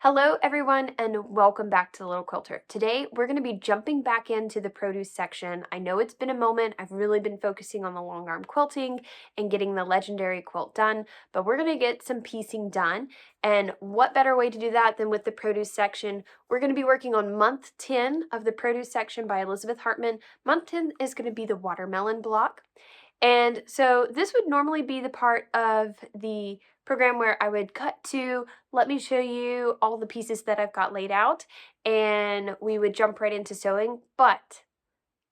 Hello everyone and welcome back to the Little Quilter. Today we're going to be jumping back into the produce section. I know it's been a moment. I've really been focusing on the long arm quilting and getting the legendary quilt done, but we're going to get some piecing done. And what better way to do that than with the produce section? We're going to be working on month 10 of the produce section by Elizabeth Hartman. Month 10 is going to be the watermelon block. And so this would normally be the part of the program where I would cut to, let me show you all the pieces that I've got laid out, and we would jump right into sewing, but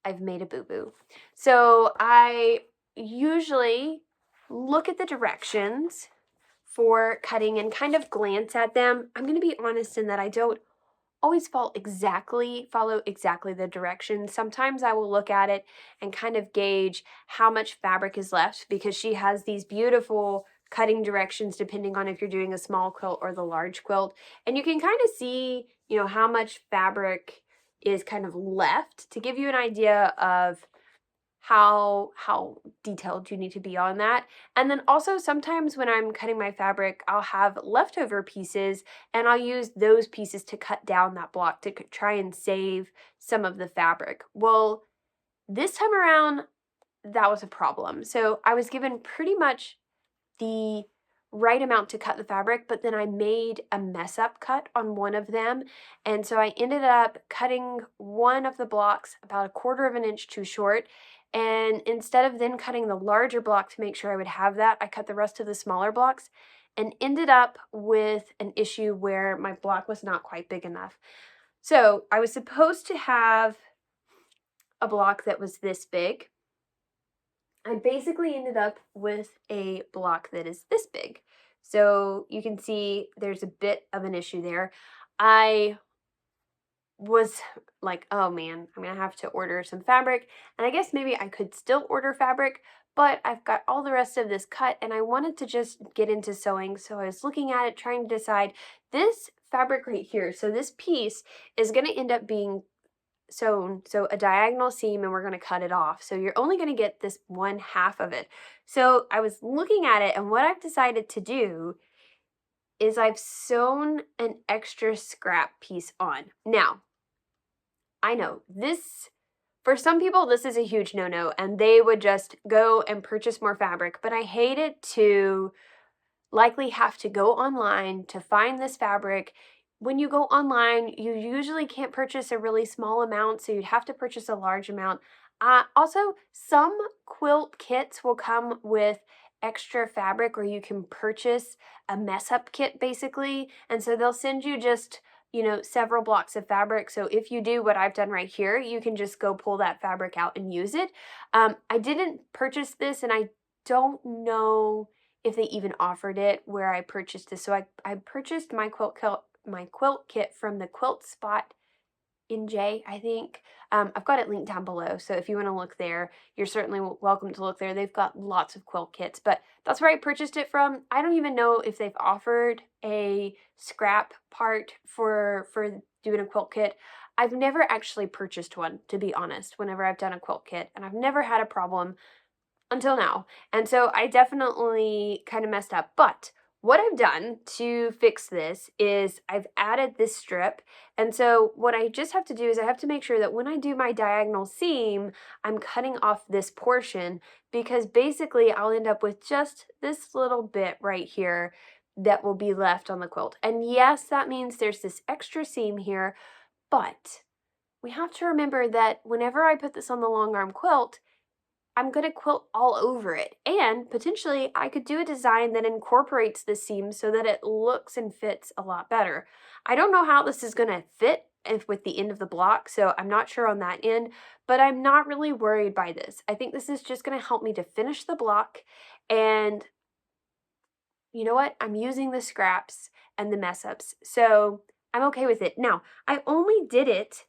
I've made a boo-boo. So I usually look at the directions for cutting and kind of glance at them. I'm going to be honest in that I don't always follow exactly the directions. Sometimes I will look at it and kind of gauge how much fabric is left because she has these beautiful cutting directions depending on if you're doing a small quilt or the large quilt. And you can kind of see, how much fabric is kind of left to give you an idea of how detailed you need to be on that. And then also sometimes when I'm cutting my fabric, I'll have leftover pieces and I'll use those pieces to cut down that block to try and save some of the fabric. Well, this time around, that was a problem. So I was given pretty much the right amount to cut the fabric, but then I made a mess up cut on one of them. And so I ended up cutting one of the blocks about 1/4 of an inch too short. And instead of then cutting the larger block to make sure I would have that, I cut the rest of the smaller blocks and ended up with an issue where my block was not quite big enough. So I was supposed to have a block that was this big. I basically ended up with a block that is this big. So you can see there's a bit of an issue there. I was like, oh man, I'm gonna have to order some fabric. And I guess maybe I could still order fabric, but I've got all the rest of this cut and I wanted to just get into sewing. So I was looking at it, trying to decide this fabric right here. So this piece is gonna end up being sewn, so a diagonal seam, and we're going to cut it off. So you're only going to get this 1/2 of it. So I was looking at it, and what I've decided to do is I've sewn an extra scrap piece on. Now, I know this, for some people, this is a huge no-no, and they would just go and purchase more fabric, but I hate it to likely have to go online to find this fabric. When you go online, you usually can't purchase a really small amount, so you'd have to purchase a large amount. Also, some quilt kits will come with extra fabric, or you can purchase a mess-up kit, basically. And so they'll send you just, several blocks of fabric. So if you do what I've done right here, you can just go pull that fabric out and use it. I didn't purchase this, and I don't know if they even offered it where I purchased this. So I purchased my quilt kit from the Quilt Spot in J, I think. I've got it linked down below, so if you want to look there, you're certainly welcome to look there. They've got lots of quilt kits, but that's where I purchased it from. I don't even know if they've offered a scrap part for doing a quilt kit. I've never actually purchased one, to be honest, whenever I've done a quilt kit, and I've never had a problem until now. And so I definitely kind of messed up. But what I've done to fix this is I've added this strip. And so what I just have to do is I have to make sure that when I do my diagonal seam, I'm cutting off this portion, because basically I'll end up with just this little bit right here that will be left on the quilt. And yes, that means there's this extra seam here, but we have to remember that whenever I put this on the long arm quilt, I'm going to quilt all over it. And potentially I could do a design that incorporates the seam so that it looks and fits a lot better. I don't know how this is going to fit with the end of the block, so I'm not sure on that end, but I'm not really worried by this. I think this is just going to help me to finish the block, and you know what? I'm using the scraps and the mess ups, so I'm okay with it. Now, I only did it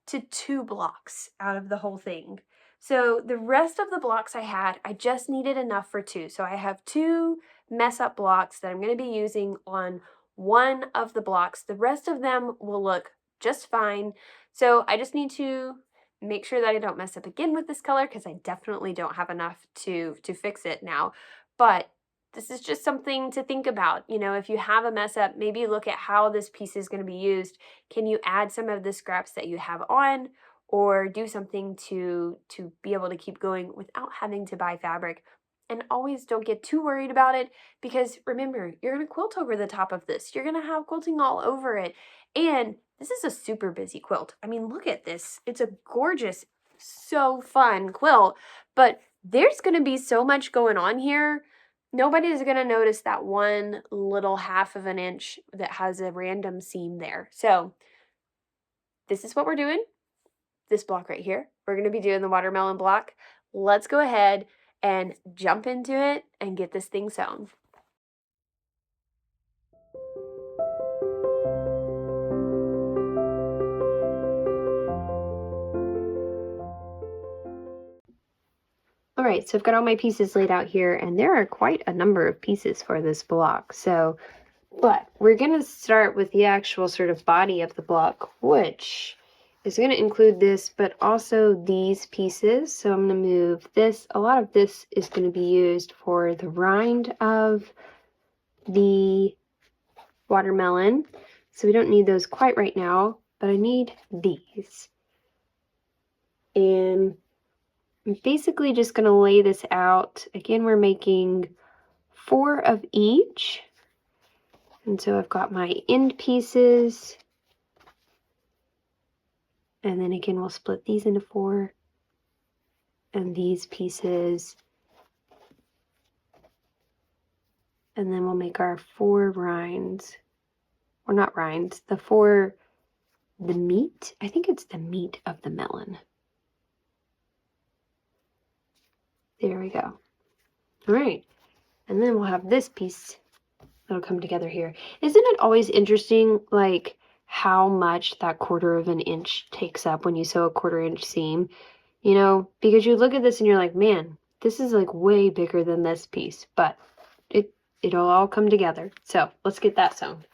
to 2 blocks out of the whole thing. So the rest of the blocks I just needed enough for 2. So I have 2 mess up blocks that I'm going to be using on one of the blocks. The rest of them will look just fine. So I just need to make sure that I don't mess up again with this color, because I definitely don't have enough to fix it now. But this is just something to think about. You know, if you have a mess up, maybe look at how this piece is going to be used. Can you add some of the scraps that you have on, or do something to be able to keep going without having to buy fabric? And always don't get too worried about it, because remember, you're going to quilt over the top of this. You're going to have quilting all over it. And this is a super busy quilt. I mean, look at this. It's a gorgeous, so fun quilt, but there's going to be so much going on here. Nobody's going to notice that one little half of an inch that has a random seam there. So this is what we're doing. This block right here, we're going to be doing the watermelon block. Let's go ahead and jump into it and get this thing sewn. All right, so I've got all my pieces laid out here, and there are quite a number of pieces for this block. But we're going to start with the actual sort of body of the block, which is going to include this, but also these pieces. So I'm going to move this. A lot of this is going to be used for the rind of the watermelon. So we don't need those quite right now, but I need these. And I'm basically just going to lay this out. Again, we're making 4 of each. And so I've got my end pieces. And then again, we'll split these into 4. And these pieces. And then we'll make our 4 rinds. Or not rinds, the meat. I think it's the meat of the melon. There we go. All right. And then we'll have this piece that'll come together here. Isn't it always interesting, like, how much that 1/4 of an inch takes up when you sew a 1/4 inch seam? You know, because you look at this and you're like, man, this is like way bigger than this piece, but it'll all come together. So let's get that sewn.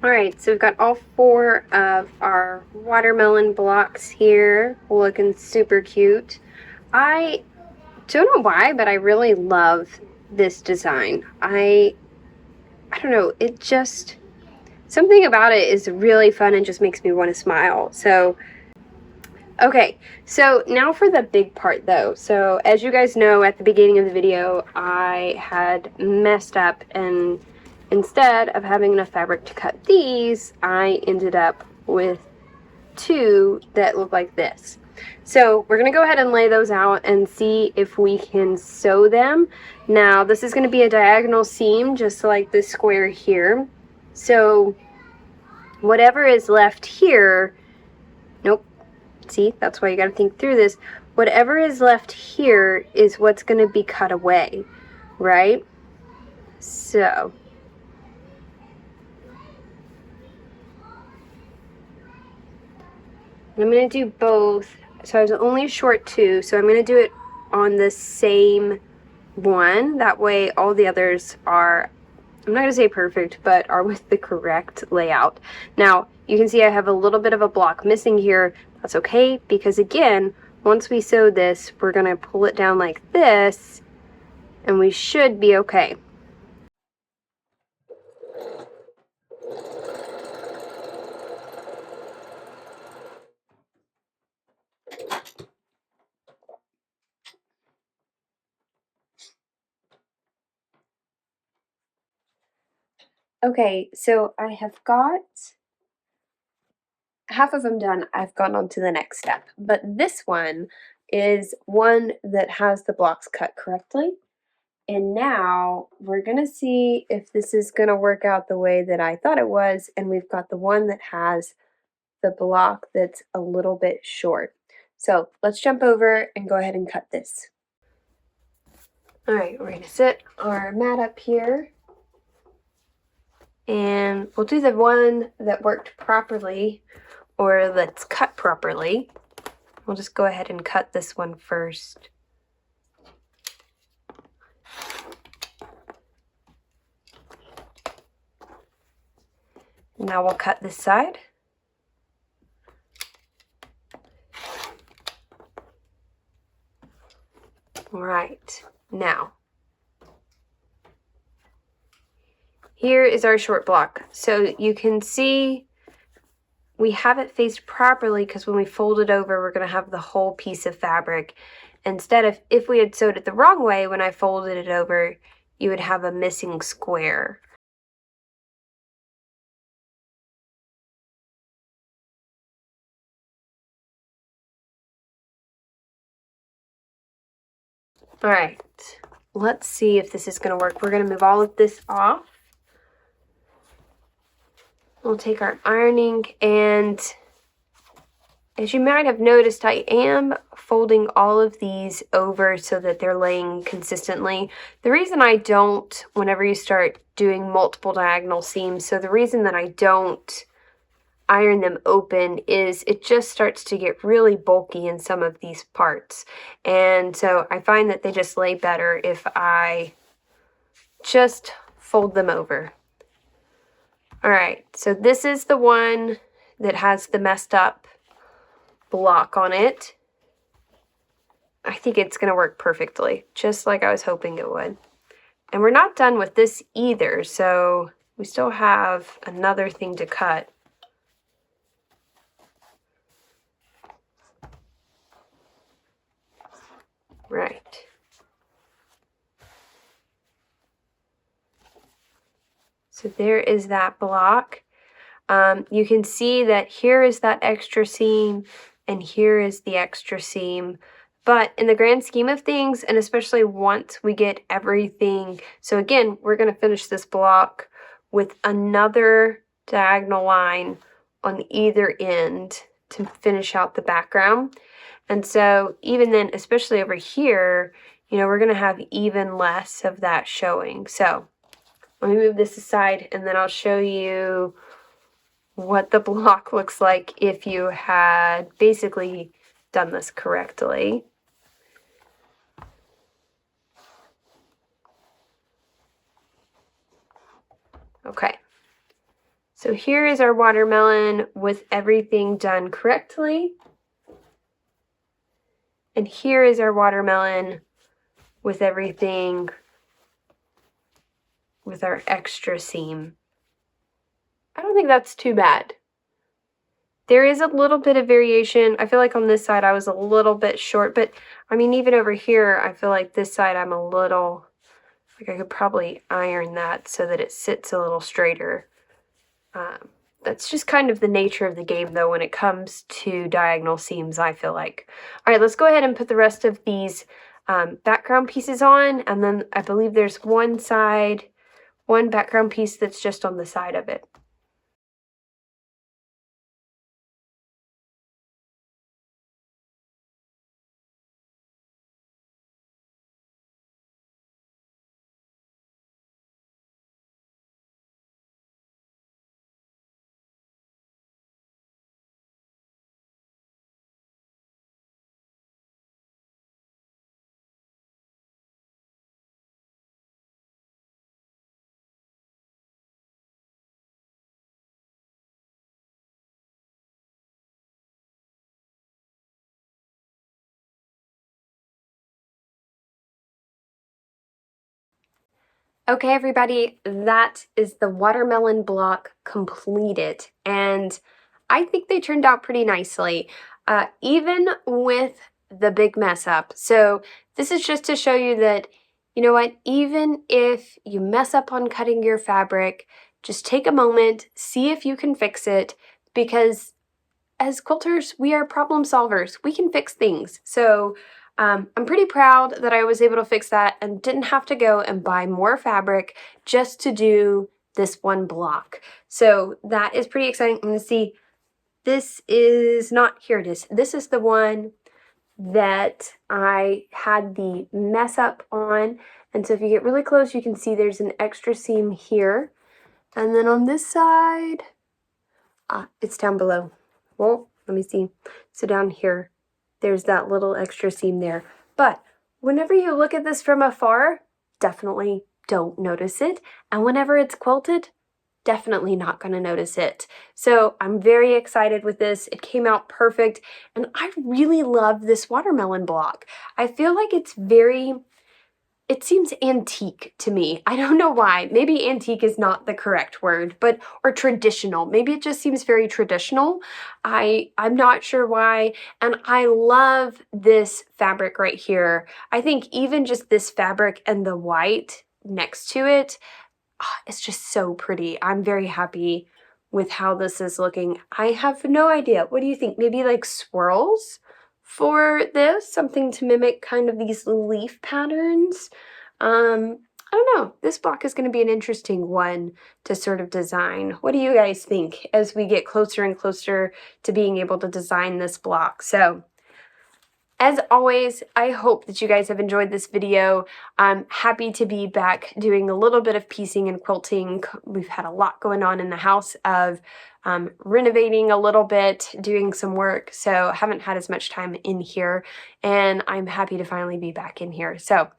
All right, so we've got all 4 of our watermelon blocks here, looking super cute. I don't know why, but I really love this design. I don't know, it just, something about it is really fun and just makes me want to smile. So Okay, so now for the big part though. So as you guys know, at the beginning of the video, I had messed up, and instead of having enough fabric to cut these, I ended up with two that look like this. So we're gonna go ahead and lay those out and see if we can sew them. Now this is gonna be a diagonal seam, just like this square here. So whatever is left here, nope, see, that's why you gotta think through this. Whatever is left here is what's gonna be cut away, right? So I'm going to do both. So I was only short two, so I'm going to do it on the same one. That way all the others are, I'm not going to say perfect, but are with the correct layout. Now, you can see I have a little bit of a block missing here. That's okay, because again, once we sew this, we're going to pull it down like this, and we should be okay. Okay, so I have got half of them done. I've gone on to the next step, but this one is one that has the blocks cut correctly. And now we're gonna see if this is gonna work out the way that I thought it was, and we've got the one that has the block that's a little bit short. So let's jump over and go ahead and cut this. All right, we're gonna set our mat up here, and we'll do the one that worked properly, or that's cut properly. We'll just go ahead and cut this one first. Now we'll cut this side. All right, now here is our short block. So you can see we have it faced properly because when we fold it over, we're going to have the whole piece of fabric. Instead of, if we had sewed it the wrong way, when I folded it over, you would have a missing square. All right, let's see if this is going to work. We're going to move all of this off. We'll take our ironing, and as you might have noticed, I am folding all of these over so that they're laying consistently. The reason I don't, whenever you start doing multiple diagonal seams, so the reason that I don't iron them open is it just starts to get really bulky in some of these parts. And so I find that they just lay better if I just fold them over. All right, so this is the one that has the messed up block on it. I think it's going to work perfectly, just like I was hoping it would. And we're not done with this either, so we still have another thing to cut. Right. So there is that block. You can see that here is that extra seam, and here is the extra seam. But in the grand scheme of things, and especially once we get everything, so again, we're going to finish this block with another diagonal line on either end to finish out the background. And so even then, especially over here, you know, we're going to have even less of that showing. So let me move this aside, and then I'll show you what the block looks like if you had basically done this correctly. Okay, so here is our watermelon with everything done correctly. And here is our watermelon with everything with our extra seam. I don't think that's too bad. There is a little bit of variation. I feel like on this side I was a little bit short, but I mean, even over here, I feel like this side I'm a little, like I could probably iron that so that it sits a little straighter. That's just kind of the nature of the game, though, when it comes to diagonal seams, I feel like. All right, let's go ahead and put the rest of these background pieces on, and then I believe there's one background piece that's just on the side of it. Okay, everybody, that is the watermelon block completed, and I think they turned out pretty nicely, even with the big mess up. So this is just to show you that, you know what, even if you mess up on cutting your fabric, just take a moment, see if you can fix it, because as quilters, we are problem solvers. We can fix things. So I'm pretty proud that I was able to fix that and didn't have to go and buy more fabric just to do this one block. So that is pretty exciting. I'm going to see, this is not, here it is. This is the one that I had the mess up on. And so if you get really close, you can see there's an extra seam here. And then on this side, it's down below. Well, let me see. So down here, there's that little extra seam there. But whenever you look at this from afar, definitely don't notice it. And whenever it's quilted, definitely not going to notice it. So I'm very excited with this. It came out perfect. And I really love this watermelon block. I feel like it seems antique to me. I don't know why. Maybe antique is not the correct word, or traditional. Maybe it just seems very traditional. I'm not sure why. And I love this fabric right here. I think even just this fabric and the white next to it, it's just so pretty. I'm very happy with how this is looking. I have no idea. What do you think? Maybe like swirls for this? Something to mimic kind of these leaf patterns? I don't know. This block is going to be an interesting one to sort of design. What do you guys think as we get closer and closer to being able to design this block? So, as always, I hope that you guys have enjoyed this video. I'm happy to be back doing a little bit of piecing and quilting. We've had a lot going on in the house of renovating a little bit, doing some work, so haven't had as much time in here, and I'm happy to finally be back in here. So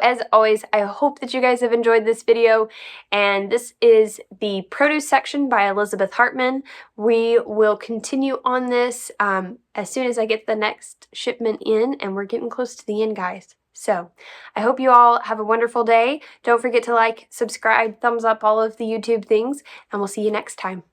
as always, I hope that you guys have enjoyed this video, and this is the produce section by Elizabeth Hartman. We will continue on this as soon as I get the next shipment in, and we're getting close to the end, guys. So I hope you all have a wonderful day. Don't forget to like, subscribe, thumbs up, all of the YouTube things, and we'll see you next time.